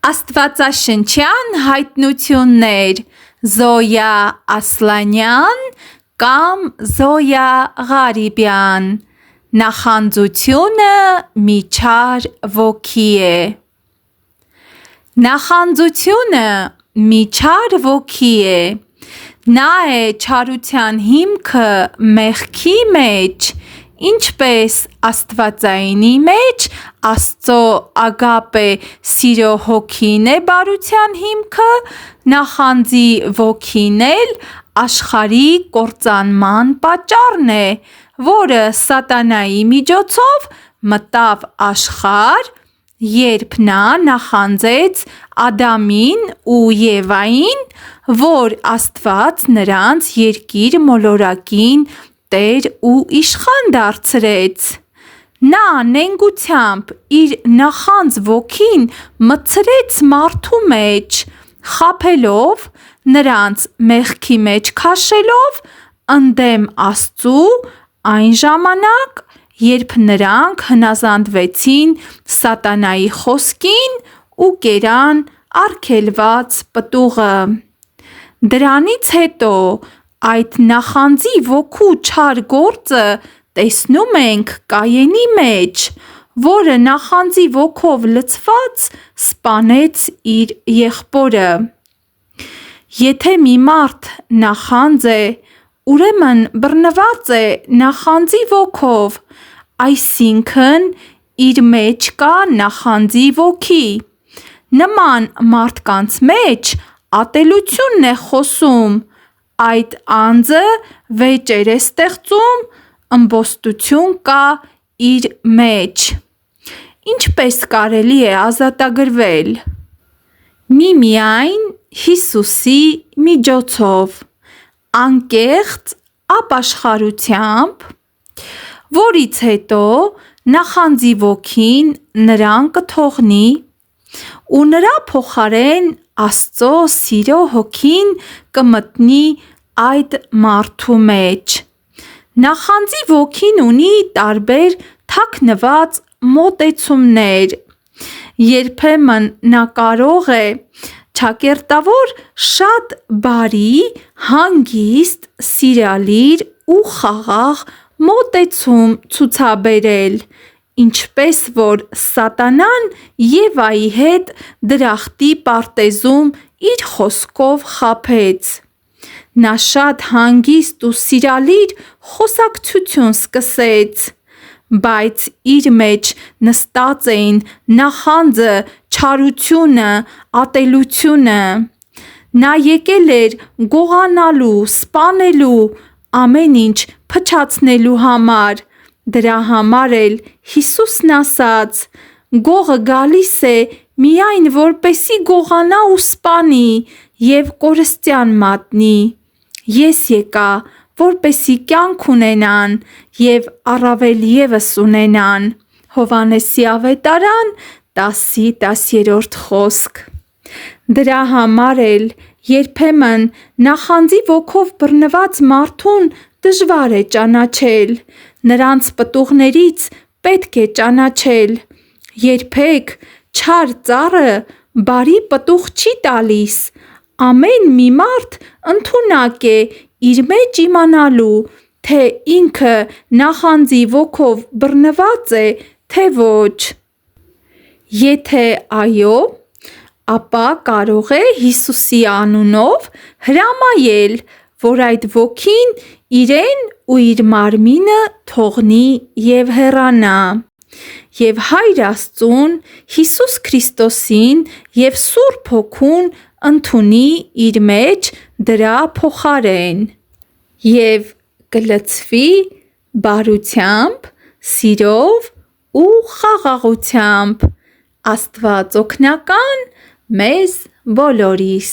Աստվածաշնչյան հայտնություններ Զոյա Ասլանյան կամ Զոյա Ղարիբյան Նախանձությունը միջար ոգի է Նախանձությունը միջար ոգի է Նա է չարության հիմքը մեղքի մեջ Ինչպես աստվածայինի մեջ Աստծո ագապե սիրո հոգին է բարության հիմքը, նախանձի ոգին էլ աշխարհի կործանման պատճառն է, որը սատանայի միջոցով մտավ աշխարհ, երբ նա նախանձեց Ադամին ու Եվային, որ Աստված նրանց երկիր մոլորակին տեր ու իշխան դարձրեց: Նա նենգությամբ իր նախանձ ոգին մտցրեց մարդու մեջ, խաբելով, նրանց մեղքի մեջ քաշելով ընդդեմ Աստծու այն ժամանակ, երբ նրանք հնազանդվեցին սատանայի խոսքին ու կերան արգելված պտուղը: Դրանից հետո այդ նախանձի ոգու չար գործը տեսնում ենք Կայենի մեջ, որը նախանձի ոգով լցված սպանեց իր եղբորը: Եթե մի մարդ նախանձ է, ուրեմն բռնված է նախանձի ոգով, այսինքն իր մեջ կա նախանձի ոգի: Նման մարդկանց մեջ ատելությունն է խոսում, այդ անձը վեճեր է ստեղծում, ըմբոստություն կա իր մեջ: Ինչպե՞ս կարելի է ազատագրվել: Միմիայն Հիսուսի միջոցով, անկեղծ ապաշխարությամբ, որից հետո նախանձի ոգին նրան կթողնի ու նրա փոխարեն Աստծո սիրո հոգին կմտնի այդ մարդու մեջ: Նախանձի ոգին ունի տարբեր թաքնված մոտեցումներ: Երբեմն նա կարող է ճակերտավոր շատ բարի, հանգիստ, սիրալիր ու խաղաղ մոտեցում ցուցաբերել, ինչպես որ սատանան Եվայի հետ դրախտի պարտեզում իր խոսքով խաբեց: Նա շատ հանգիստ ու սիրալիր խոսակցություն սկսեց, բայց իր մեջ նստած էին նախանձը, չարությունը, ատելությունը: Նա եկել էր գողանալու, սպանելու, ամեն ինչ փչացնելու համար: Դրա համար էլ Հիսուսն ասաց. «Գողը գալիս է միայն որպեսզի գողանա ու սպանի և կորստյան մատնի: Ես եկա, որպեսզի կյանք ունենան և առավել ևս ունենան»: Հովհաննեսի ավետարան 10:10 Դրա համար էլ երբեմն նախանձի ոգով բռնված մարդուն դժվար է ճանաչել: Նրանց պտուղներից պետք է ճանաչել: Երբեք չար ծառը բարի պտուղ չի տալիս: Ամեն մի մարդ ընդունակ է իր մեջ իմանալու, թե ինքը նախանձի ոգով բռնված է, թե ոչ: Եթե այո, ապա կարող է Հիսուսի անունով հրամայել, որ այդ ոգին իրեն ու իր մարմինը թողնի և հեռանա: Եվ Հայր Աստծուն, Հիսուս Քրիստոսին և Սուրբ Հոգուն ընդունի իր մեջ դրա փոխարեն: Եվ կլցվի բարությամբ, սիրով ու խաղաղությամբ: Աստված օգնական մեզ բոլորիս: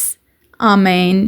Ամեն: